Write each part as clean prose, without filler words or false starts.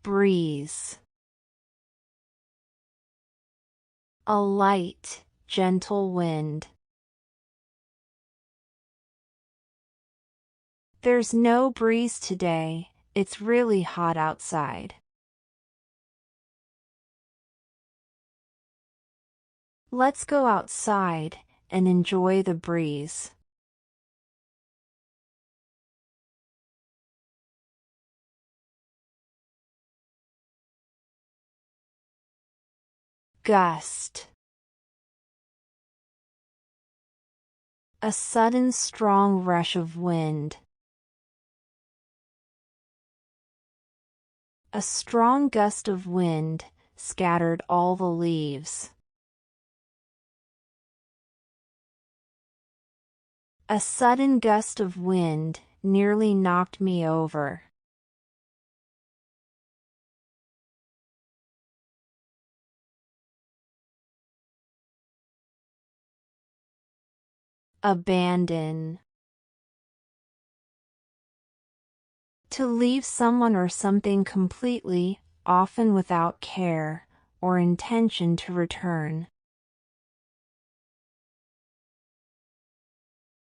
breeze. A light, gentle wind. There's no breeze today, it's really hot outside. Let's go outside and enjoy the breeze. Gust. A sudden strong rush of wind. A strong gust of wind scattered all the leaves. A sudden gust of wind nearly knocked me over. Abandon. To leave someone or something completely, often without care or intention to return.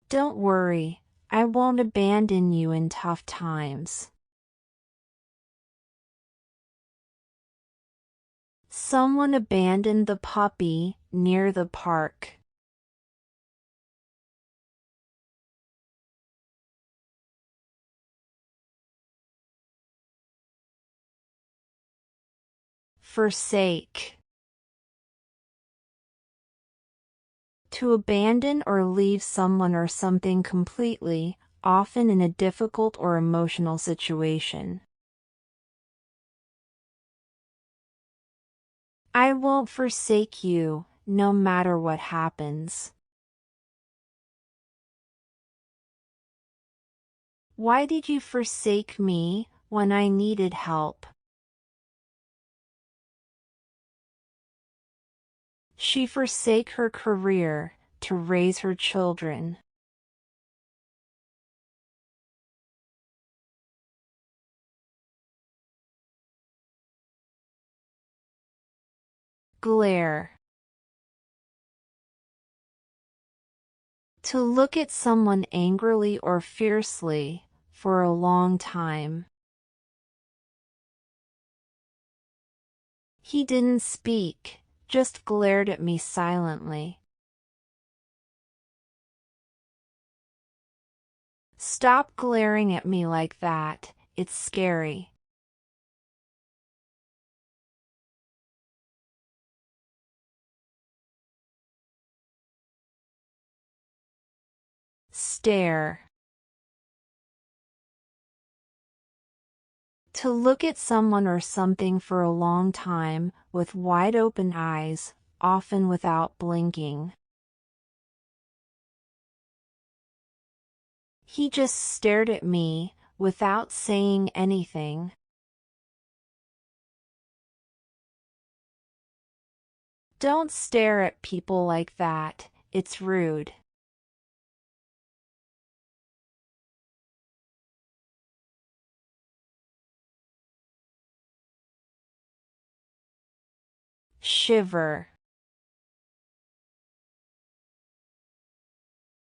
Don't worry, I won't abandon you in tough times. Someone abandoned the puppy near the park. Forsake. To abandon or leave someone or something completely, often in a difficult or emotional situation. I won't forsake you, no matter what happens. Why did you forsake me when I needed help? She forsake her career to raise her children. Glare. To look at someone angrily or fiercely for a long time. He didn't speak, just glared at me silently. Stop glaring at me like that, it's scary. Stare. To look at someone or something for a long time with wide open eyes, often without blinking. He just stared at me without saying anything. Don't stare at people like that, it's rude. Shiver.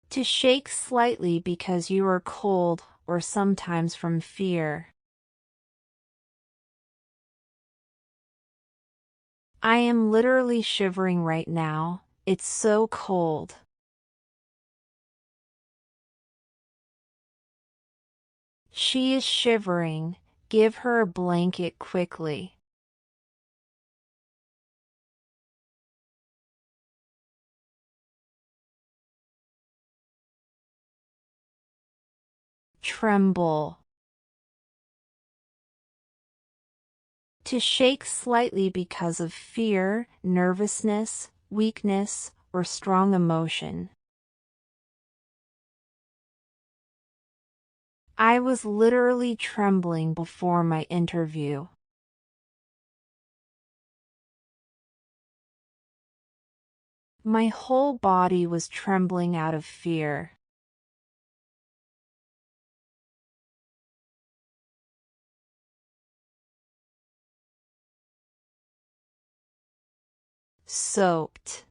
To shake slightly because you are cold or sometimes from fear. I am literally shivering right now, it's so cold. She is shivering, give her a blanket quickly. Tremble. To shake slightly because of fear, nervousness, weakness, or strong emotion. I was literally trembling before my interview. My whole body was trembling out of fear. Soaked.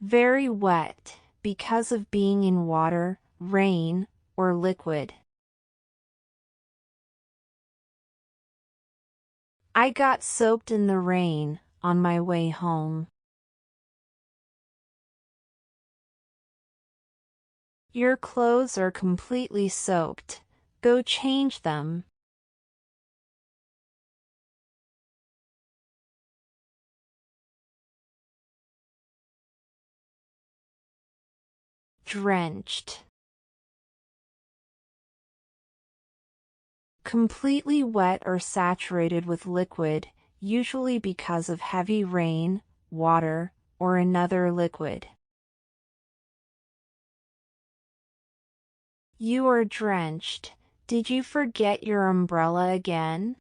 Very wet, because of being in water, rain, or liquid. I got soaked in the rain on my way home. Your clothes are completely soaked. Go change them. Drenched. Completely wet or saturated with liquid, usually because of heavy rain, water, or another liquid. You are drenched. Did you forget your umbrella again?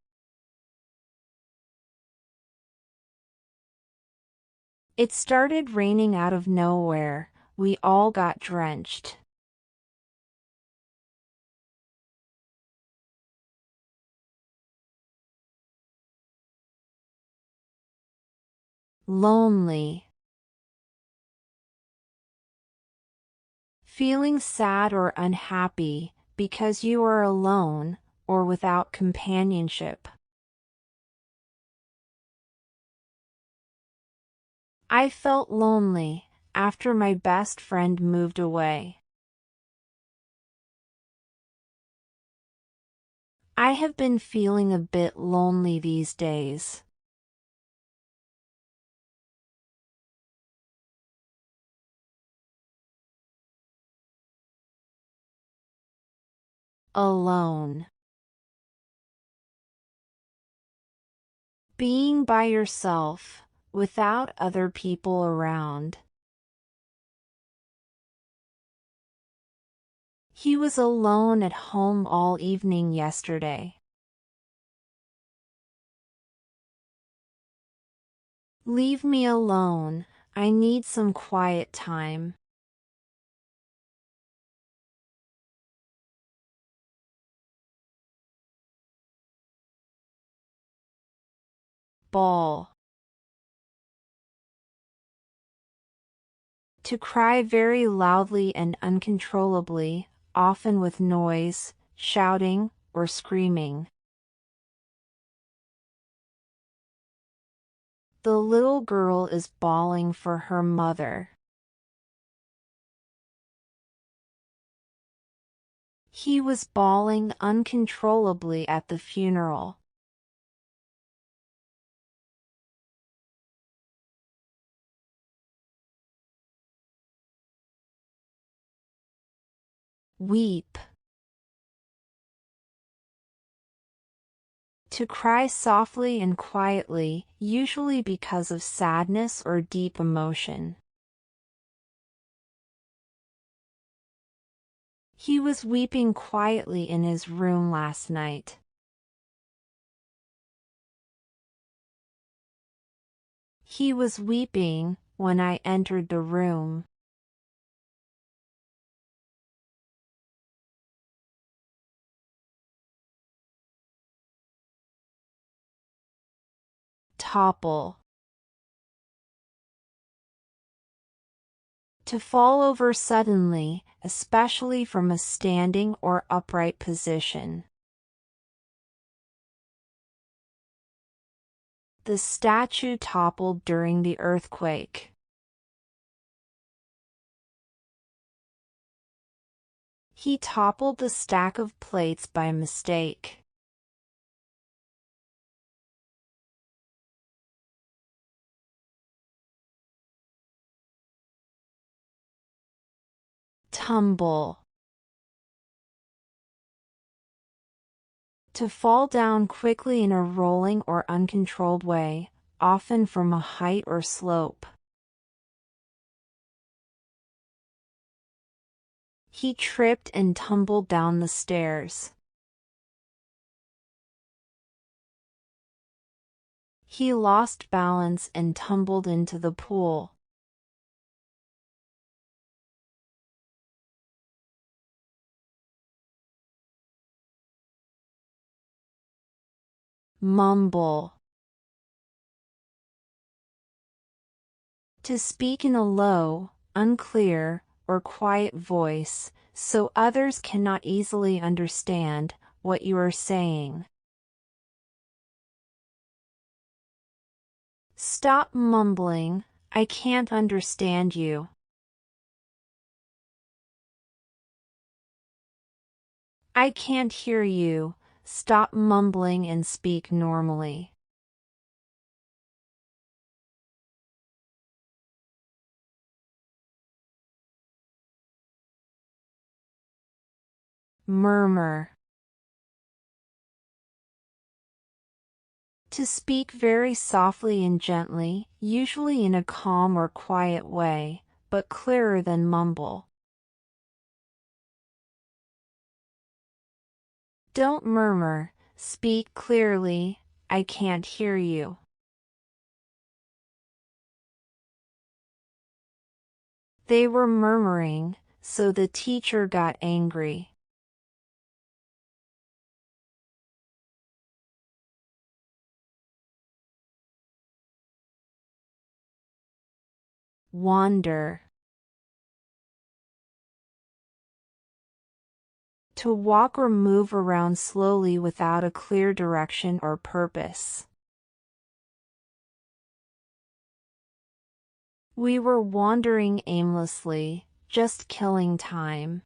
It started raining out of nowhere. We all got drenched. Lonely. Feeling sad or unhappy because you are alone or without companionship. I felt lonely after my best friend moved away. I have been feeling a bit lonely these days. Alone. Being by yourself, without other people around. He was alone at home all evening yesterday. Leave me alone. I need some quiet time. Bawl. To cry very loudly and uncontrollably, often with noise, shouting, or screaming. The little girl is bawling for her mother. He was bawling uncontrollably at the funeral. Weep. To cry softly and quietly, usually because of sadness or deep emotion. He was weeping quietly in his room last night. He was weeping when I entered the room. Topple. To fall over suddenly, especially from a standing or upright position. The statue toppled during the earthquake. He toppled the stack of plates by mistake. Tumble. To fall down quickly in a rolling or uncontrolled way, often from a height or slope. He tripped and tumbled down the stairs. He lost balance and tumbled into the pool. Mumble. To speak in a low, unclear, or quiet voice, so others cannot easily understand what you are saying. Stop mumbling, I can't understand you. I can't hear you, stop mumbling and speak normally. Murmur. To speak very softly and gently, usually in a calm or quiet way, but clearer than mumble. Don't murmur, speak clearly, I can't hear you. They were murmuring, so the teacher got angry. Wander. To walk or move around slowly without a clear direction or purpose. We were wandering aimlessly, just killing time.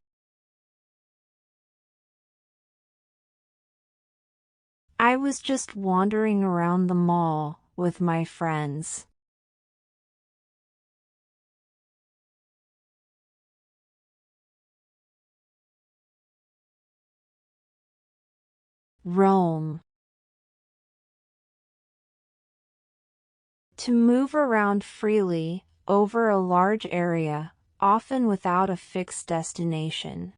I was just wandering around the mall with my friends. Roam. To move around freely, over a large area, often without a fixed destination.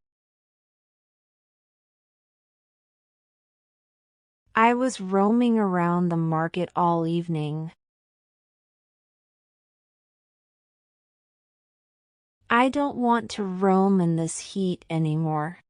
I was roaming around the market all evening. I don't want to roam in this heat anymore.